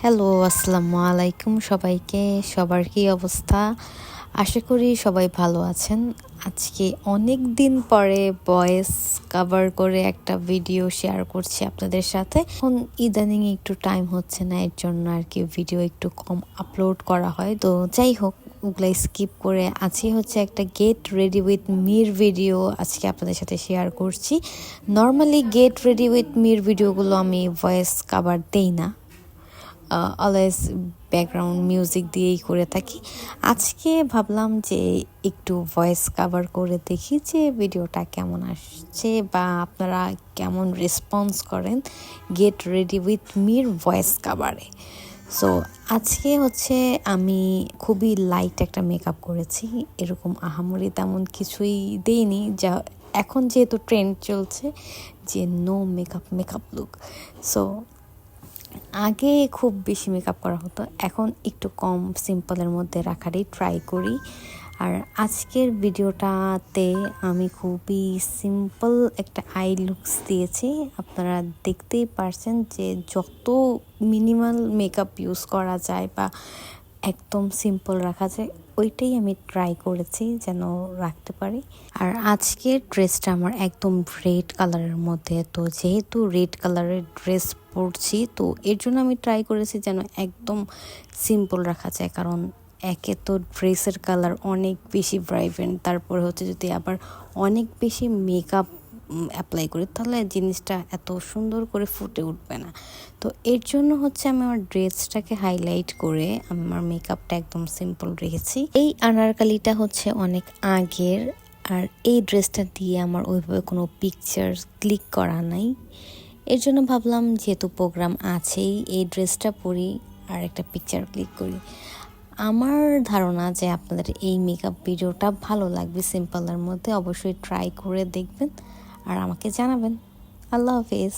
Hello, আসসালামু আলাইকুম সবাইকে। সবার কি অবস্থা? আশা করি সবাই ভালো আছেন। আজকে অনেক দিন পরে ভয়েস কভার করে একটা ভিডিও শেয়ার করছি আপনাদের সাথে। এখন ইদানিং একটু টাইম হচ্ছে না, এর জন্য আর কি ভিডিও একটু কম আপলোড করা হয়। তো যাই হোক, ওগুলো স্কিপ করে আজকে হচ্ছে একটা gate ready with Mir video আজকে আপনাদের সাথে শেয়ার করছি। Normally gate ready with Mir ভিডিওগুলো আমি ভয়েস কভার দেই না, অলওয়েজ ব্যাকগ্রাউন্ড মিউজিক দিয়েই করে থাকি। আজকে ভাবলাম যে একটু ভয়েস কভার করে দেখি যে ভিডিওটা কেমন আসছে বা আপনারা কেমন রেসপন্স করেন get ready with Mir voice কভারে। সো আজকে হচ্ছে আমি খুবই লাইট একটা মেকআপ করেছি, এরকম আহামরি তেমন কিছুই দেইনি। যা এখন যেহেতু ট্রেন্ড চলছে যে নো মেকআপ লুক, সো আগে খুব বেশি মেকআপ করা হতো, এখন একটু কম সিম্পলের মধ্যে রাখারই ট্রাই করি। আর আজকের ভিডিওটাতে আমি খুবই সিম্পল একটা আই লুকস দিয়েছি। আপনারা দেখতেই পারছেন যে যত মিনিমাল মেকআপ ইউজ করা যায় বা একদম সিম্পল রাখা যায় ওইটাই আমি ট্রাই করেছি যেন রাখতে পারি। আর আজকের ড্রেসটা আমার একদম রেড কালারের মধ্যে, তো যেহেতু রেড কালারের ড্রেস পরছি তো এর জন্য আমি ট্রাই করেছি যেন একদম সিম্পল রাখা যায়, কারণ একে তো ড্রেসের কালার অনেক বেশি ব্রাইভেন্ট, তারপরে হচ্ছে যদি আবার অনেক বেশি মেকআপ অ্যাপ্লাই করি তাহলে জিনিসটা এত সুন্দর করে ফুটে উঠবে না। তো এর জন্য হচ্ছে আমি আমার ড্রেসটাকে হাইলাইট করে আমার মেকআপটা একদম সিম্পল রেখেছি। এই আনারকালিটা হচ্ছে অনেক আগের, আর এই ড্রেসটা দিয়ে আমার ওইভাবে কোনো পিকচার ক্লিক করা নাই। এর জন্য ভাবলাম যেহেতু প্রোগ্রাম আছেই এই ড্রেসটা পরি আর একটা পিকচার ক্লিক করি। আমার ধারণা যে আপনাদের এই মেকআপ ভিডিওটা ভালো লাগবে, সিম্পলের মধ্যে। অবশ্যই ট্রাই করে দেখবেন আর আমাকে জানাবেন। আল্লাহ হাফেজ।